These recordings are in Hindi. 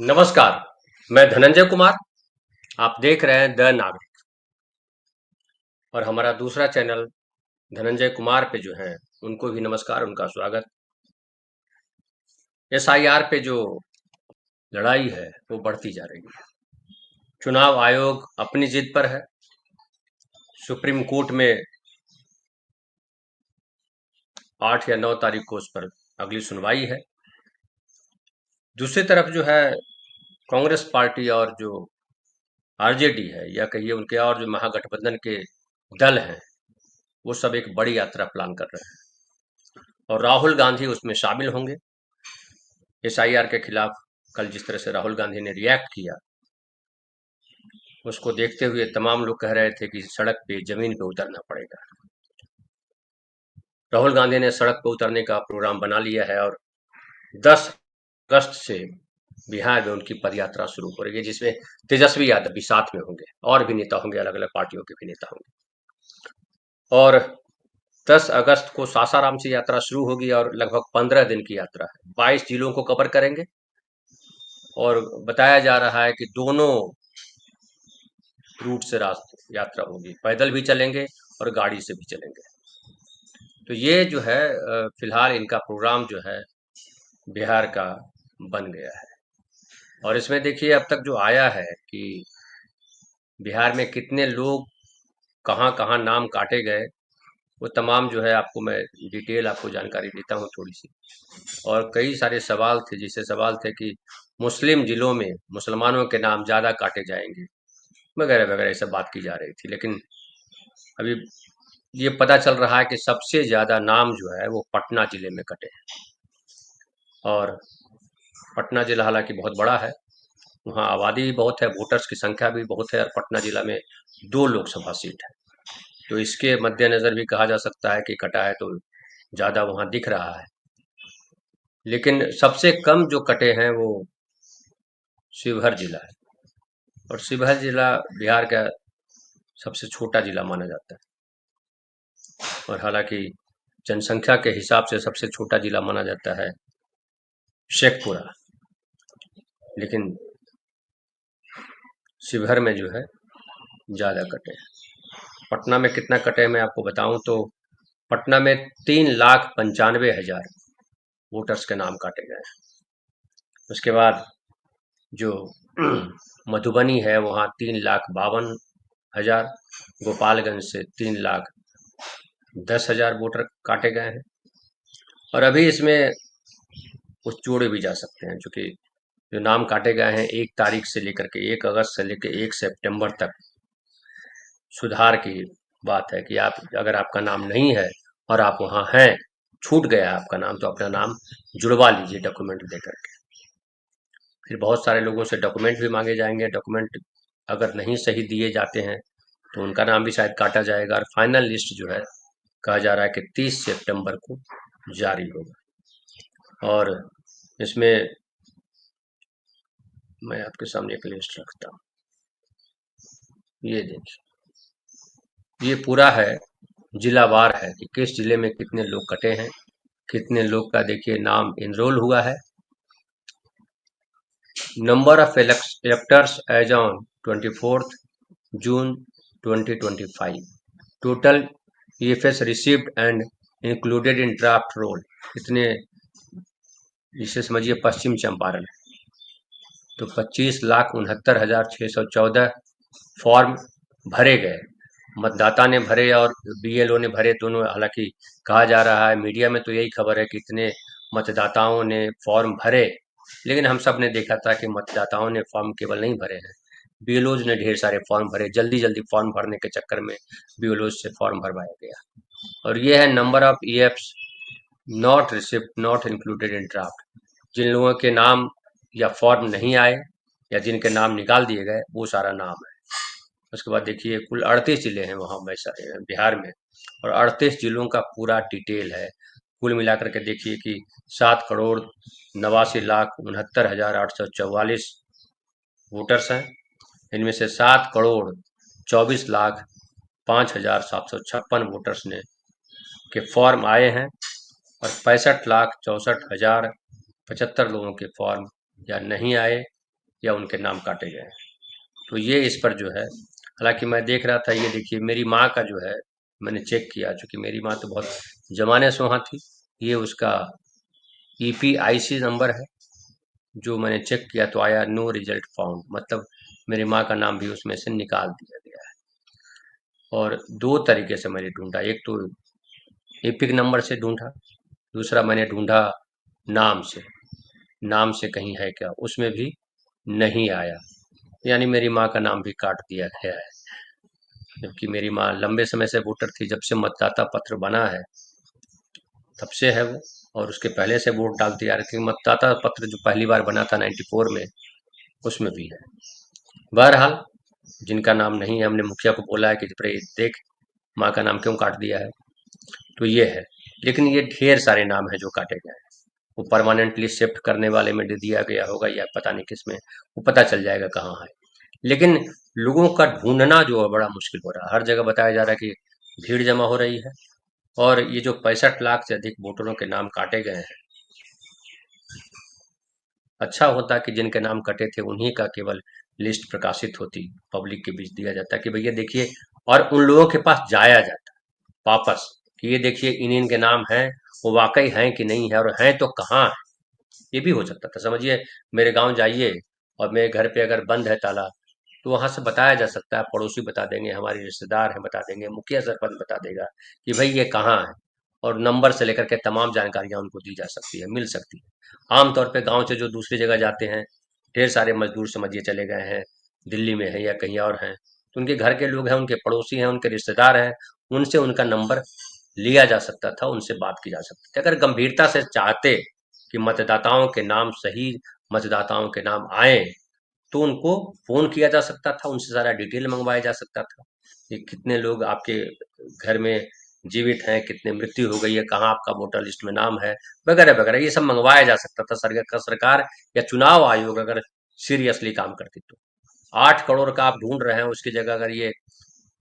नमस्कार। मैं धनंजय कुमार। आप देख रहे हैं द नागरिक और हमारा दूसरा चैनल धनंजय कुमार पे जो है उनको भी नमस्कार, उनका स्वागत। एसआईआर पे जो लड़ाई है वो बढ़ती जा रही है। चुनाव आयोग अपनी जिद पर है। सुप्रीम कोर्ट में 8 या 9 तारीख को उस पर अगली सुनवाई है। दूसरी तरफ जो है कांग्रेस पार्टी और जो आरजेडी है या कहिए उनके और जो महागठबंधन के दल हैं वो सब एक बड़ी यात्रा प्लान कर रहे हैं और राहुल गांधी उसमें शामिल होंगे। एसआईआर के खिलाफ कल जिस तरह से राहुल गांधी ने रिएक्ट किया उसको देखते हुए तमाम लोग कह रहे थे कि सड़क पे जमीन पे उतरना पड़ेगा। राहुल गांधी ने सड़क पर उतरने का प्रोग्राम बना लिया है और 10 अगस्त से बिहार में उनकी पदयात्रा शुरू हो रही है, जिसमें तेजस्वी यादव भी साथ में होंगे और भी नेता होंगे, अलग अलग पार्टियों के भी नेता होंगे। और 10 अगस्त को सासाराम से यात्रा शुरू होगी और लगभग 15 दिन की यात्रा है। 22 जिलों को कवर करेंगे और बताया जा रहा है कि दोनों रूट से रास्ते यात्रा होगी, पैदल भी चलेंगे और गाड़ी से भी चलेंगे। तो ये जो है फिलहाल इनका प्रोग्राम जो है बिहार का बन गया है। और इसमें देखिए अब तक जो आया है कि बिहार में कितने लोग कहाँ कहाँ नाम काटे गए, वो तमाम जो है आपको मैं डिटेल आपको जानकारी देता हूँ थोड़ी सी। और कई सारे सवाल थे, जैसे सवाल थे कि मुस्लिम जिलों में मुसलमानों के नाम ज़्यादा काटे जाएंगे वगैरह वगैरह, ये सब बात की जा रही थी। लेकिन अभी ये पता चल रहा है कि सबसे ज़्यादा नाम जो है वो पटना जिले में कटे हैं। और पटना जिला हालांकि बहुत बड़ा है, वहाँ आबादी भी बहुत है, वोटर्स की संख्या भी बहुत है और पटना जिला में 2 लोकसभा सीट है। तो इसके मद्देनज़र भी कहा जा सकता है कि कटा है तो ज़्यादा वहाँ दिख रहा है। लेकिन सबसे कम जो कटे हैं वो शिवहर जिला है और शिवहर जिला बिहार का सबसे छोटा जिला माना जाता है। और हालांकि जनसंख्या के हिसाब से सबसे छोटा जिला माना जाता है शेखपुरा, लेकिन शिवहर में जो है ज़्यादा कटे हैं। पटना में कितना कटे हैं मैं आपको बताऊं तो पटना में 3,95,000 वोटर्स के नाम काटे गए हैं। उसके बाद जो मधुबनी है वहाँ 3,52,000, गोपालगंज से 3,10,000 वोटर काटे गए हैं। और अभी इसमें कुछ जोड़े भी जा सकते हैं, क्योंकि जो नाम काटे गए हैं 1 तारीख से लेकर के 1 अगस्त से लेकर 1 सितंबर तक सुधार की बात है कि आप अगर आपका नाम नहीं है और आप वहाँ हैं, छूट गया आपका नाम, तो अपना नाम जुड़वा लीजिए डॉक्यूमेंट दे करके। फिर बहुत सारे लोगों से डॉक्यूमेंट भी मांगे जाएंगे, डॉक्यूमेंट अगर नहीं सही दिए जाते हैं तो उनका नाम भी शायद काटा जाएगा। और फाइनल लिस्ट जो है कहा जा रहा है कि 30 सितंबर को जारी होगा। और इसमें मैं आपके सामने एक लिस्ट रखता हूँ, ये देखिए, ये पूरा है, जिलावार है कि किस जिले में कितने लोग कटे हैं, कितने लोग का देखिए नाम एनरोल हुआ है। Number of electors as on 24 June 2025, total EFs received and included in draft roll, इतने, इसे समझिए पश्चिम चंपारण है। तो 25,69,614 फॉर्म भरे गए, मतदाता ने भरे और बीएलओ ने भरे दोनों। हालांकि कहा जा रहा है, मीडिया में तो यही खबर है कि इतने मतदाताओं ने फॉर्म भरे, लेकिन हम सब ने देखा था कि मतदाताओं ने फॉर्म केवल नहीं भरे हैं, बीएलओज ने ढेर सारे फॉर्म भरे। जल्दी जल्दी फॉर्म भरने के चक्कर में बीएलओज से फॉर्म भरवाया गया। और ये है नंबर ऑफ ईएफ्स not receipt not included in draft, जिन लोगों के नाम या फॉर्म नहीं आए या जिनके नाम निकाल दिए गए वो सारा नाम है। उसके बाद देखिए कुल 38 जिले हैं वहाँ वैसा बिहार में, और 38 जिलों का पूरा डिटेल है। कुल मिलाकर के देखिए कि 7,89,69,844 वोटर्स हैं। इनमें से 7,24,05,756 वोटर्स ने के फॉर्म आए हैं और 65,64,075 लोगों के फॉर्म या नहीं आए या उनके नाम काटे गए हैं। तो ये इस पर जो है, हालांकि मैं देख रहा था, ये देखिए मेरी माँ का जो है मैंने चेक किया, चूंकि मेरी माँ तो बहुत जमाने से वहाँ थी। ये उसका EPIC नंबर है, जो मैंने चेक किया तो आया नो रिजल्ट फाउंड, मतलब मेरी माँ का नाम भी उसमें से निकाल दिया गया है। और दो तरीके से मैंने ढूंढा, एक तो एपिक नंबर से ढूंढा, दूसरा मैंने ढूंढा नाम से, नाम से कहीं है क्या, उसमें भी नहीं आया। यानी मेरी माँ का नाम भी काट दिया गया है, जबकि मेरी माँ लंबे समय से वोटर थी, जब से मतदाता पत्र बना है तब से है वो, और उसके पहले से वोट डालती आ रही थी। मतदाता पत्र जो पहली बार बना था 94 में, उसमें भी है। बहरहाल, जिनका नाम नहीं है, हमने मुखिया को बोला है कि भाई देख, माँ का नाम क्यों काट दिया है, तो ये है। लेकिन ये ढेर सारे नाम है जो काटे गए हैं। वो परमानेंटली शिफ्ट करने वाले में दे दिया गया होगा या पता नहीं किस में, वो पता चल जाएगा कहाँ है। लेकिन लोगों का ढूंढना जो है बड़ा मुश्किल हो रहा है। हर जगह बताया जा रहा है कि भीड़ जमा हो रही है, और ये जो 65 लाख से अधिक वोटरों के नाम काटे गए हैं, अच्छा होता कि जिनके नाम कटे थे उन्हीं का केवल लिस्ट प्रकाशित होती, पब्लिक के बीच दिया जाता कि भैया देखिए, और उन लोगों के पास जाया जाता वापस कि ये देखिए इन इन के नाम हैं, वो वाकई हैं कि नहीं है, और हैं तो कहाँ है। ये भी हो सकता था, समझिए मेरे गांव जाइए और मेरे घर पे अगर बंद है ताला, तो वहां से बताया जा सकता है, पड़ोसी बता देंगे, हमारे रिश्तेदार हैं बता देंगे, मुखिया सरपंच बता देगा कि भाई ये कहाँ है, और नंबर से लेकर के तमाम जानकारियां उनको दी जा सकती है, मिल सकती है। आमतौर पे गांव से जो दूसरी जगह जाते हैं, ढेर सारे मजदूर समझिए चले गए हैं, दिल्ली में है या कहीं और हैं, तो उनके घर के लोग हैं, उनके पड़ोसी हैं, उनके रिश्तेदार हैं, उनसे उनका नंबर लिया जा सकता था, उनसे बात की जा सकती थी। अगर गंभीरता से चाहते कि मतदाताओं के नाम सही, मतदाताओं के नाम आए, तो उनको फोन किया जा सकता था, उनसे सारा डिटेल मंगवाया जा सकता था कि कितने लोग आपके घर में जीवित हैं, कितने मृत्यु हो गई है, कहाँ आपका वोटर लिस्ट में नाम है, वगैरह वगैरह, ये सब मंगवाया जा सकता था। सरकार या चुनाव आयोग अगर सीरियसली काम करती तो। 8 करोड़ का आप ढूंढ रहे हैं, उसकी जगह अगर ये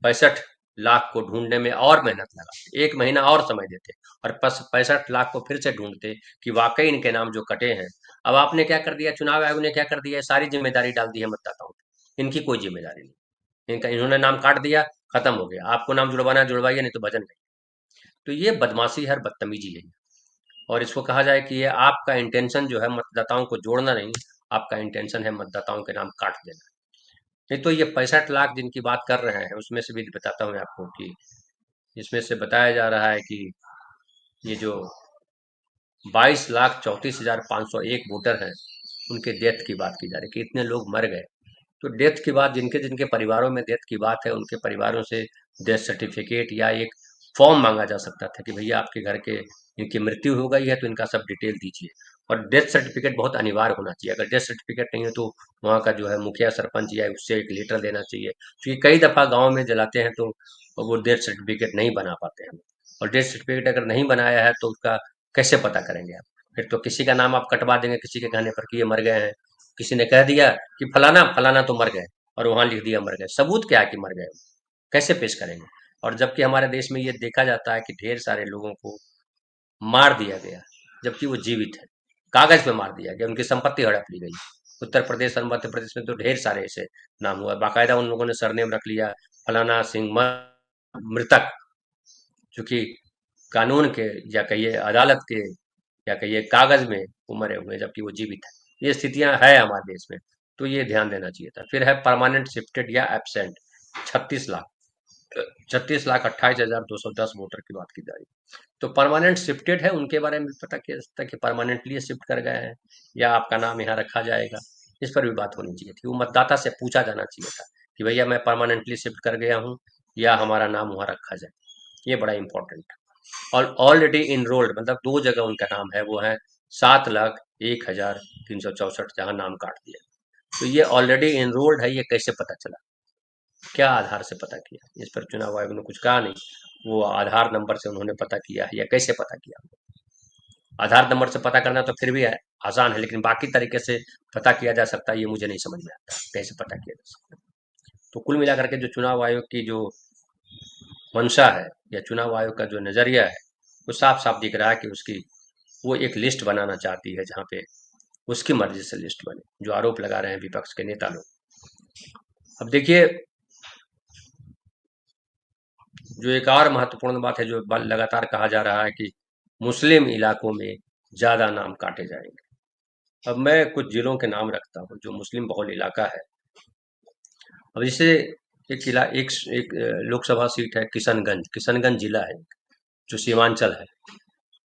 65 लाख को ढूंढने में और मेहनत लगाते, 1 महीना और समय देते, और 65 लाख को फिर से ढूंढते कि वाकई इनके नाम जो कटे हैं। अब आपने क्या कर दिया, चुनाव आयोग ने क्या कर दिया, सारी जिम्मेदारी डाल दी है मतदाताओं पे, इनकी कोई जिम्मेदारी नहीं, इनका इन्होंने नाम काट दिया, खत्म हो गया, आपको नाम जुड़वाना है जुड़वाइए, नहीं तो भजन नहीं। तो ये बदमाशी है और बदतमीजी है, और इसको कहा जाए कि ये आपका इंटेंशन जो है मतदाताओं को जोड़ना नहीं, आपका इंटेंशन है मतदाताओं के नाम काट देना। नहीं तो ये 65 लाख जिनकी बात कर रहे हैं, उसमें से भी बताता हूँ मैं आपको कि इसमें से बताया जा रहा है कि ये जो 22,34,501 वोटर हैं, उनके डेथ की बात की जा रही है कि इतने लोग मर गए। तो डेथ के बाद जिनके जिनके परिवारों में डेथ की बात है, उनके परिवारों से डेथ सर्टिफिकेट या एक फॉर्म मांगा जा सकता था कि भैया आपके घर के इनकी मृत्यु हो गई है तो इनका सब डिटेल दीजिए। और डेथ सर्टिफिकेट बहुत अनिवार्य होना चाहिए, अगर डेथ सर्टिफिकेट नहीं है तो वहाँ का जो है मुखिया सरपंच या उससे एक लेटर लेना चाहिए, क्योंकि कई दफ़ा गाँव में जलाते हैं तो वो डेथ सर्टिफिकेट नहीं बना पाते हैं। और डेथ सर्टिफिकेट अगर नहीं बनाया है तो उसका कैसे पता करेंगे आप? फिर तो किसी का नाम आप कटवा देंगे किसी के कहने पर कि ये मर गए हैं, किसी ने कह दिया कि फलाना फलाना तो मर गए, और वहां लिख दिया मर गए, सबूत क्या है कि मर गए, कैसे पेश करेंगे? और जबकि हमारे देश में ये देखा जाता है कि ढेर सारे लोगों को मार दिया गया, जबकि वो जीवित है, कागज पे मार दिया गया, उनकी संपत्ति हड़प ली गई। उत्तर प्रदेश और मध्य प्रदेश में तो ढेर सारे ऐसे नाम हुआ, बाकायदा उन लोगों ने सरनेम रख लिया, फलाना सिंह मृतक, चूंकि कानून के या कहिए अदालत के या कहिए कागज में वो मरे हुए हैं, जबकि वो जीवित है। ये स्थितियां है हमारे देश में, तो ये ध्यान देना चाहिए था। फिर है परमानेंट शिफ्टेड या एब्सेंट, 36 लाख, 36,28,210 वोटर की बात की जा रही है। तो परमानेंट शिफ्टेड है, उनके बारे में भी पता किया जा सकता है कि परमानेंटली शिफ्ट कर गए हैं या आपका नाम यहाँ रखा जाएगा, इस पर भी बात होनी चाहिए थी। वो मतदाता से पूछा जाना चाहिए था कि भैया मैं परमानेंटली शिफ्ट कर गया हूँ या हमारा नाम वहाँ रखा जाए, ये बड़ा इंपॉर्टेंट है। और ऑलरेडी इनरोल्ड, मतलब दो जगह उनका नाम है, वो है 7,01,364 जहाँ नाम काट दिया। तो ये ऑलरेडी इनरोल्ड है, ये कैसे पता चला, क्या आधार से पता किया? इस पर चुनाव आयोग ने कुछ कहा नहीं, वो आधार नंबर से उन्होंने पता किया है या कैसे पता किया? आधार नंबर से पता करना तो फिर भी है, आसान है, लेकिन बाकी तरीके से पता किया जा सकता है, ये मुझे नहीं समझ में आता कैसे पता किया जा सकता है। तो कुल मिलाकर के जो चुनाव आयोग की जो मंशा है या चुनाव आयोग का जो नजरिया है, वो साफ साफ दिख रहा है कि उसकी वो एक लिस्ट बनाना चाहती है जहाँ पे उसकी मर्जी से लिस्ट बने, जो आरोप लगा रहे हैं विपक्ष के नेता लोग। अब देखिए, जो एक और महत्वपूर्ण बात है, जो लगातार कहा जा रहा है कि मुस्लिम इलाकों में ज्यादा नाम काटे जाएंगे। अब मैं कुछ जिलों के नाम रखता हूँ जो मुस्लिम बहुल इलाका है। अब जैसे एक लोकसभा सीट है किशनगंज, किशनगंज जिला है जो सीमांचल है।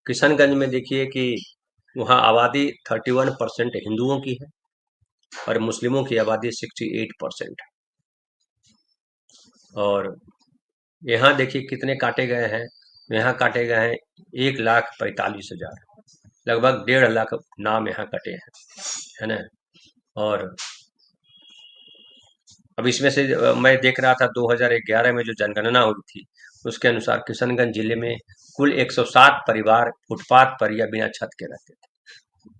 किशनगंज में देखिए कि वहाँ आबादी 31% हिंदुओं की है और मुस्लिमों की आबादी 68% है। और यहाँ देखिए कितने काटे गए हैं। यहाँ काटे गए हैं 1,45,000, लगभग 1.5 लाख नाम यहाँ कटे हैं, है ना। और अब इसमें से मैं देख रहा था 2011 में जो जनगणना हुई थी, उसके अनुसार किशनगंज जिले में कुल 107 परिवार फुटपाथ पर या बिना छत के रहते थे।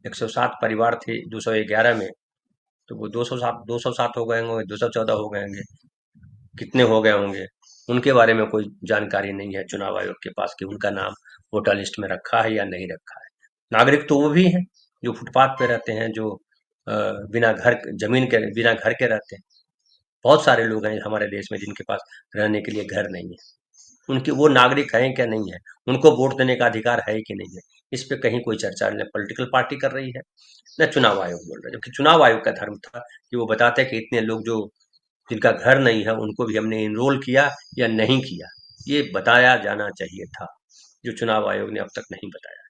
107 परिवार थे 211 में, तो वो 207 हो गए होंगे, 214 हो गए होंगे, कितने हो गए होंगे उनके बारे में कोई जानकारी नहीं है चुनाव आयोग के पास कि उनका नाम वोटर लिस्ट में रखा है या नहीं रखा है। नागरिक तो वो भी हैं जो फुटपाथ पे रहते हैं, जो बिना घर जमीन के बिना घर के रहते हैं। बहुत सारे लोग हैं हमारे देश में जिनके पास रहने के लिए घर नहीं है। उनके वो नागरिक हैं क्या, नहीं है, उनको वोट देने का अधिकार है कि नहीं है, इस पे कहीं कोई चर्चा न पॉलिटिकल पार्टी कर रही है न चुनाव आयोग बोल रहा है। जबकि चुनाव आयोग का धर्म था कि वो बताते कि इतने लोग जो जिनका घर नहीं है उनको भी हमने इनरोल किया या नहीं किया, ये बताया जाना चाहिए था, जो चुनाव आयोग ने अब तक नहीं बताया।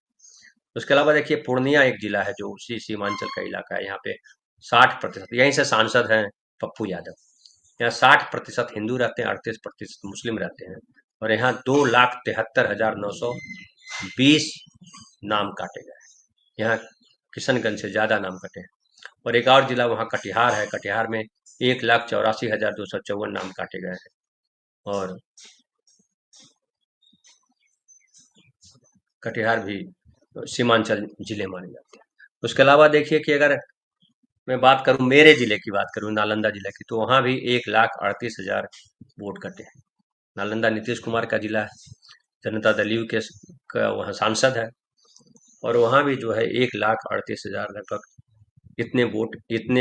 उसके अलावा देखिए पूर्णिया एक जिला है जो उसी सीमांचल का इलाका है। यहाँ पे 60%, यहीं से सांसद हैं पप्पू यादव। यहाँ 60% हिंदू रहते हैं, 38% मुस्लिम रहते हैं। और यहाँ 2,73,920 नाम काटे गए। यहाँ किशनगंज से ज्यादा नाम कटे हैं। और एक और जिला वहाँ कटिहार है, कटिहार में 1,84,254 नाम काटे गए हैं। और कटिहार भी सीमांचल जिले माने जाते हैं। उसके अलावा देखिए कि अगर मैं बात करूं, मेरे जिले की बात करूं, नालंदा जिले की, तो वहां भी 1,38,000 वोट कटे हैं। नालंदा नीतीश कुमार का जिला है, जनता दल यू के का वहाँ सांसद है। और वहाँ भी जो है 1,38,000 लगभग इतने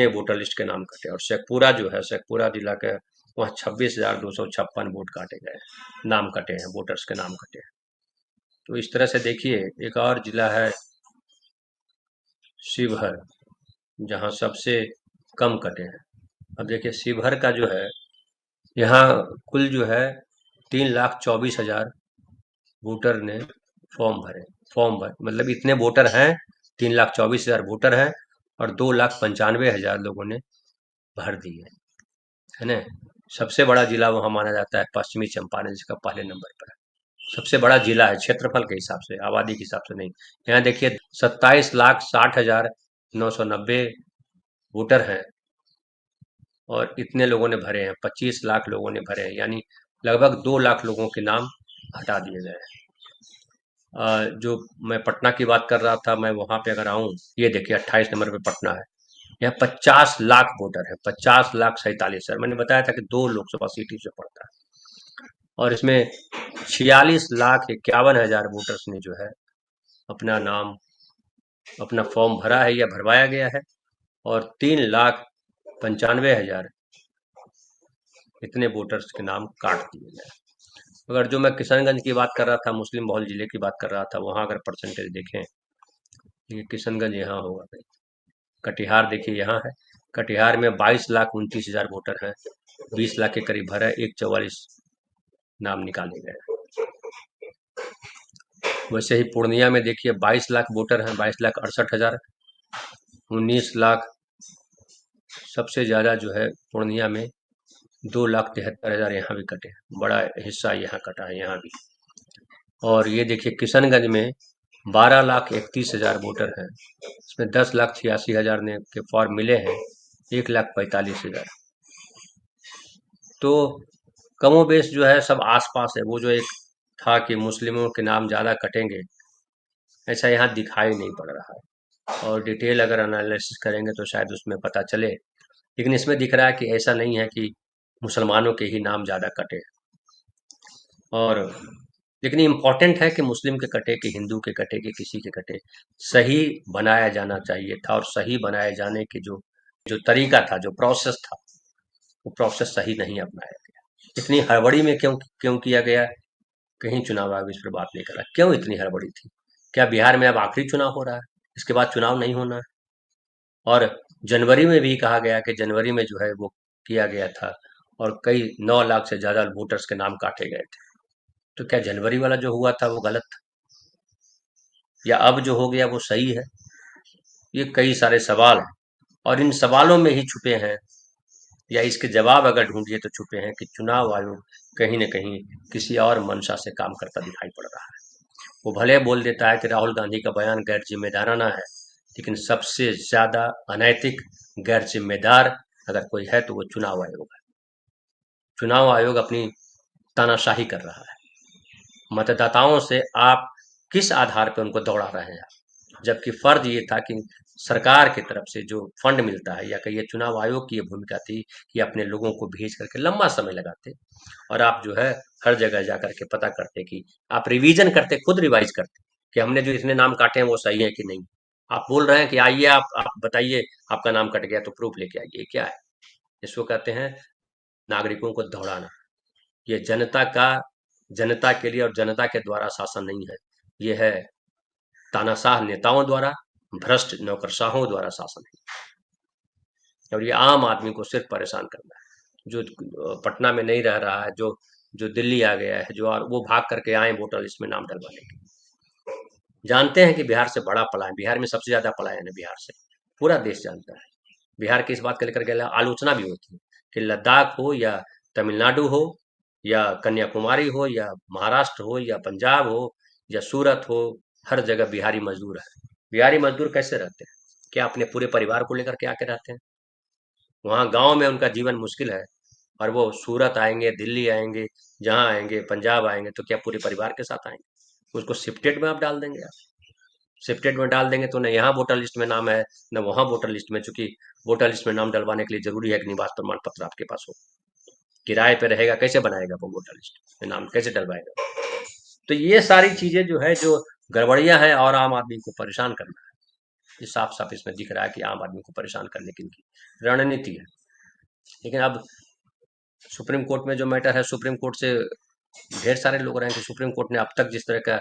वोटर लिस्ट के नाम कटे। और शेखपुरा जो है, शेखपुरा जिला के वहाँ 26,256 वोट काटे गए, नाम कटे हैं, वोटर्स के नाम कटे हैं। तो इस तरह से देखिए, एक और जिला है शिवहर, जहाँ सबसे कम कटे हैं। अब देखिए शिवहर का जो है, यहाँ कुल जो है 3,24,000 वोटर ने फॉर्म भरे मतलब इतने वोटर हैं, 3,24,000 वोटर हैं और 2,95,000 लोगों ने भर दिए, है ना। सबसे बड़ा जिला वहाँ माना जाता है पश्चिमी चंपारण, जिसका पहले नंबर पर है। सबसे बड़ा जिला है क्षेत्रफल के हिसाब से, आबादी के हिसाब से नहीं। यहाँ देखिए 27,60,990 वोटर हैं और इतने लोगों ने भरे हैं, 25 लाख लोगों ने भरे हैं, यानी लगभग 2 लाख लोगों के नाम हटा दिए गए हैं। जो मैं पटना की बात कर रहा था, मैं वहां पे अगर आऊं, ये देखिए 28 नंबर पे पटना है। यहाँ 50 लाख वोटर है, 50,47,000। मैंने बताया था कि 2 लोकसभा सीट इसमें पड़ता है। और इसमें 46,51,000 वोटर्स ने जो है अपना नाम, अपना फॉर्म भरा है या भरवाया गया है। और 3,95,000 इतने वोटर्स के नाम काट दिए गए। अगर जो मैं किशनगंज की बात कर रहा था, मुस्लिम बहुल जिले की बात कर रहा था, वहां अगर परसेंटेज देखें, ये किशनगंज यहाँ होगा भाई। कटिहार देखिए यहाँ है, कटिहार में 22,29,000 वोटर हैं, 20 लाख के करीब भरा है, 144 नाम निकाले गए। वैसे ही पूर्णिया में देखिए 22 लाख वोटर हैं, 22,68,000, 19 लाख सबसे ज्यादा जो है पूर्णिया में, 2,73,000 यहाँ भी कटे, बड़ा हिस्सा यहाँ कटा है यहाँ भी। और ये देखिए किशनगंज में 12,31,000 वोटर हैं, इसमें 10,86,000 ने के फॉर्म मिले हैं, 1,45,000। तो कमोबेश जो है सब आसपास है। वो जो एक था कि मुस्लिमों के नाम ज्यादा कटेंगे, ऐसा यहाँ दिखाई नहीं पड़ रहा है। और डिटेल अगर एनालिसिस करेंगे तो शायद उसमें पता चले, लेकिन इसमें दिख रहा है कि ऐसा नहीं है कि मुसलमानों के ही नाम ज्यादा कटे। और लेकिन इम्पोर्टेंट है कि मुस्लिम के कटे, कि हिंदू के कटे, कि किसी के कटे, सही बनाया जाना चाहिए था। और सही बनाए जाने के जो जो तरीका था, जो प्रोसेस था, वो प्रोसेस सही नहीं अपनाया गया। इतनी हड़बड़ी में क्यों क्यों किया गया? कहीं चुनाव आयोग इस पर बात नहीं कर रहा। क्यों इतनी हड़बड़ी थी? क्या बिहार में अब आखिरी चुनाव हो रहा है, इसके बाद चुनाव नहीं होना है? और जनवरी में भी कहा गया कि जनवरी में जो है वो किया गया था, और कई 9 लाख से ज्यादा वोटर्स के नाम काटे गए थे। तो क्या जनवरी वाला जो हुआ था वो गलत था, या अब जो हो गया वो सही है? ये कई सारे सवाल हैं, और इन सवालों में ही छुपे हैं, या इसके जवाब अगर ढूंढिए तो छुपे हैं, कि चुनाव आयोग कहीं न कहीं किसी और मंशा से काम करता दिखाई पड़ रहा है। वो भले बोल देता है कि राहुल गांधी का बयान गैर जिम्मेदाराना है, लेकिन सबसे ज्यादा अनैतिक, गैर जिम्मेदार अगर कोई है तो वो चुनाव आयोग है। चुनाव आयोग अपनी तानाशाही कर रहा है। मतदाताओं से आप किस आधार पर उनको दौड़ा रहे हैं? जबकि फर्ज ये था कि सरकार की तरफ से जो फंड मिलता है, या कहिए चुनाव आयोग की ये भूमिका थी कि अपने लोगों को भेज करके लंबा समय लगाते, और आप जो है हर जगह जा करके पता करते, कि आप रिवीजन करते, खुद रिवाइज करते, कि हमने जो इतने नाम काटे हैं वो सही है कि नहीं। आप बोल रहे हैं कि आइए, आप बताइए आपका नाम कट गया तो प्रूफ लेके आइए। क्या है? इसको कहते हैं नागरिकों को दौड़ाना। ये जनता के लिए और जनता के द्वारा शासन नहीं है। ये है तानाशाह नेताओं द्वारा, भ्रष्ट नौकरशाहों द्वारा शासन है। और ये आम आदमी को सिर्फ परेशान करना है। जो पटना में नहीं रह रहा है, जो जो दिल्ली आ गया है, जो, और वो भाग करके आए वोटर लिस्ट में नाम डलवाने के। जानते हैं कि बिहार से बड़ा पलायन, बिहार में सबसे ज्यादा पलायन है बिहार से, पूरा देश जानता है। बिहार की इस बात को लेकर के आलोचना भी होती है कि लद्दाख हो, या तमिलनाडु हो, या कन्याकुमारी हो, या महाराष्ट्र हो, या पंजाब हो, या सूरत हो, हर जगह बिहारी मजदूर है। बिहारी मजदूर कैसे रहते हैं? क्या अपने पूरे परिवार को लेकर के आके रहते हैं? वहाँ गांव में उनका जीवन मुश्किल है, और वो सूरत आएंगे, दिल्ली आएंगे, जहाँ आएंगे, पंजाब आएंगे, तो क्या पूरे परिवार के साथ आएंगे? उसको शिफ्टेड में आप डाल देंगे? आप शिफ्टेड में डाल देंगे तो न यहाँ वोटर लिस्ट में नाम है, न वहाँ वोटर लिस्ट में। चूंकि वोटर लिस्ट में नाम डलवाने के लिए जरूरी है कि निवास प्रमाण पत्र आपके पास हो। किराए पे रहेगा, कैसे बनाएगा वो वोटर लिस्ट में नाम, कैसे डलवाएगा? तो ये सारी चीजें जो है, जो गड़बड़ियां हैं, और आम आदमी को परेशान करना है। ये साफ साफ इसमें दिख रहा है कि आम आदमी को परेशान करने की इनकी रणनीति है। लेकिन अब सुप्रीम कोर्ट में जो मैटर है, सुप्रीम कोर्ट से ढेर सारे लोग रहे हैं कि सुप्रीम कोर्ट ने अब तक जिस तरह का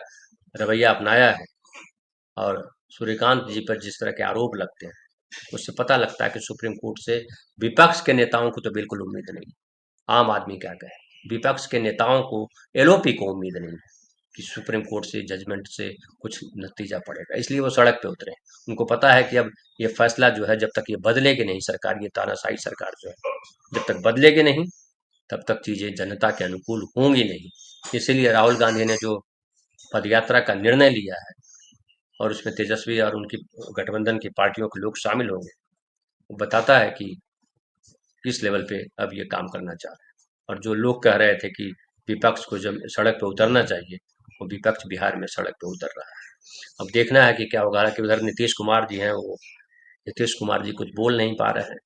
रवैया अपनाया है, और सूर्यकांत जी पर जिस तरह के आरोप लगते हैं, उससे पता लगता है कि सुप्रीम कोर्ट से विपक्ष के नेताओं को तो बिल्कुल उम्मीद नहीं। आम आदमी क्या कहे, विपक्ष के नेताओं को, एलओपी को उम्मीद नहीं है कि सुप्रीम कोर्ट से जजमेंट से कुछ नतीजा पड़ेगा। इसलिए वो सड़क पे उतरे हैं। उनको पता है कि अब ये फैसला जो है, जब तक ये बदलेगी नहीं सरकार, ये तानाशाही सरकार जो है, जब तक बदलेगी नहीं, तब तक चीजें जनता के अनुकूल होंगी नहीं। इसीलिए राहुल गांधी ने जो पदयात्रा का निर्णय लिया है, और उसमें तेजस्वी और उनकी गठबंधन की पार्टियों के लोग शामिल होंगे, वो बताता है कि किस लेवल पे अब ये काम करना चाह रहे हैं। और जो लोग कह रहे थे कि विपक्ष को जब सड़क पे उतरना चाहिए, वो विपक्ष बिहार में सड़क पे उतर रहा है। अब देखना है कि क्या होगा। कि उधर नीतीश कुमार जी हैं, वो नीतीश कुमार जी कुछ बोल नहीं पा रहे हैं।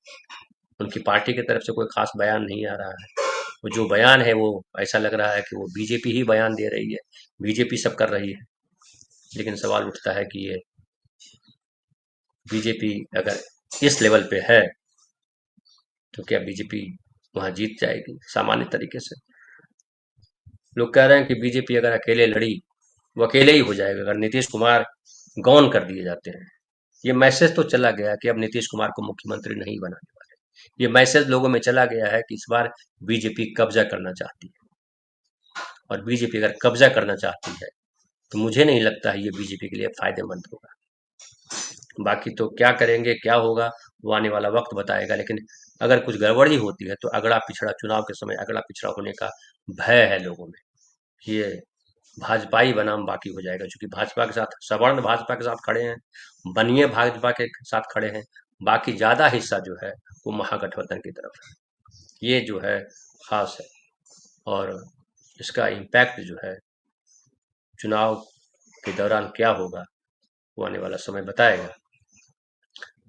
उनकी पार्टी की तरफ से कोई खास बयान नहीं आ रहा है। वो जो बयान है, वो ऐसा लग रहा है कि वो बीजेपी ही बयान दे रही है, बीजेपी सब कर रही है। लेकिन सवाल उठता है कि ये बीजेपी अगर इस लेवल पे है, तो क्या बीजेपी वहां जीत जाएगी सामान्य तरीके से? लोग कह रहे हैं कि बीजेपी अगर अकेले लड़ी, वो अकेले ही हो जाएगा अगर नीतीश कुमार गौन कर दिए जाते हैं। ये मैसेज तो चला गया कि अब नीतीश कुमार को मुख्यमंत्री नहीं बनाने वाले। ये मैसेज लोगों में चला गया है कि इस बार बीजेपी कब्जा करना चाहती है। और बीजेपी अगर कब्जा करना चाहती है, तो मुझे नहीं लगता है ये बीजेपी के लिए फायदेमंद होगा। बाकी तो क्या करेंगे, क्या होगा, वो आने वाला वक्त बताएगा। लेकिन अगर कुछ गड़बड़ी होती है, तो अगड़ा पिछड़ा, चुनाव के समय अगड़ा पिछड़ा होने का भय है लोगों में। ये भाजपाई बनाम बाकी हो जाएगा, क्योंकि भाजपा के साथ, सवर्ण भाजपा के साथ खड़े हैं, बनिए भाजपा के साथ खड़े हैं। बाकी ज्यादा हिस्सा जो है वो महागठबंधन की तरफ है। ये जो है खास है, और इसका इम्पैक्ट जो है चुनाव के दौरान क्या होगा, वो आने वाला समय बताएगा।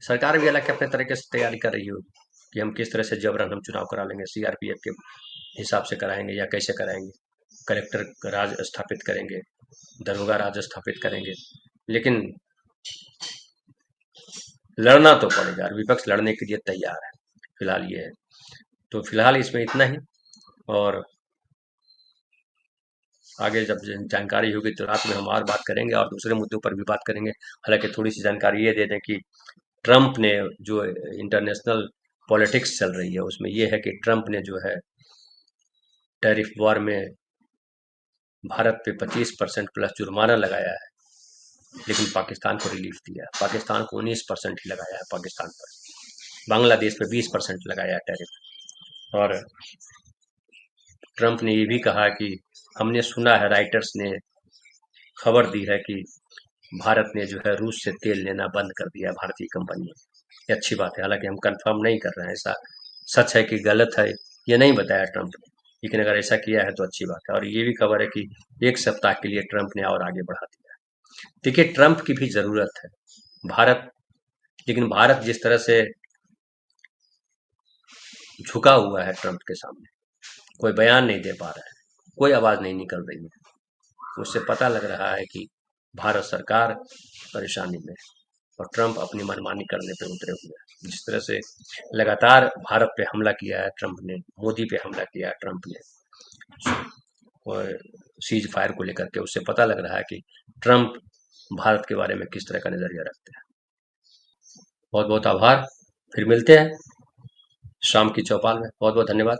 सरकार भी हालांकि अपने तरीके से तैयारी कर रही होगी कि हम किस तरह से जबरन हम चुनाव करा लेंगे, सीआरपीएफ के हिसाब से कराएंगे या कैसे कराएंगे। कलेक्टर राज स्थापित करेंगे, दरोगा राज स्थापित करेंगे, लेकिन लड़ना तो पड़ेगा और विपक्ष लड़ने के लिए तैयार है। फिलहाल ये है, तो फिलहाल इसमें इतना ही, और आगे जब जानकारी होगी तो रात में हम और बात करेंगे और दूसरे मुद्दों पर भी बात करेंगे। हालांकि थोड़ी सी जानकारी ये दे दें कि ट्रंप ने जो इंटरनेशनल पॉलिटिक्स चल रही है उसमें ये है कि ट्रंप ने जो है टैरिफ वॉर में भारत पे 25% प्लस जुर्माना लगाया है, लेकिन पाकिस्तान को रिलीफ दिया। पाकिस्तान को 19% ही लगाया है पाकिस्तान पर, बांग्लादेश पे 20% लगाया है टैरिफ। और ट्रंप ने ये भी कहा कि हमने सुना है, राइटर्स ने खबर दी है कि भारत ने जो है रूस से तेल लेना बंद कर दिया, भारतीय कंपनी। ये अच्छी बात है, हालांकि हम कंफर्म नहीं कर रहे हैं ऐसा सच है कि गलत है, ये नहीं बताया ट्रंप ने, लेकिन अगर ऐसा किया है तो अच्छी बात है। और ये भी खबर है कि 1 सप्ताह के लिए ट्रंप ने और आगे बढ़ा दिया। देखिए, ट्रंप की भी जरूरत है भारत, लेकिन भारत जिस तरह से झुका हुआ है ट्रंप के सामने, कोई बयान नहीं दे पा रहा है, कोई आवाज नहीं निकल रही है, उससे पता लग रहा है कि भारत सरकार परेशानी में है और ट्रंप अपनी मनमानी करने पे उतरे हुए हैं। जिस तरह से लगातार भारत पे हमला किया है ट्रंप ने, मोदी पे हमला किया है ट्रंप ने, और सीज फायर को लेकर के, उससे पता लग रहा है कि ट्रंप भारत के बारे में किस तरह का नजरिया रखते हैं। बहुत बहुत आभार, फिर मिलते हैं शाम की चौपाल में। बहुत बहुत धन्यवाद।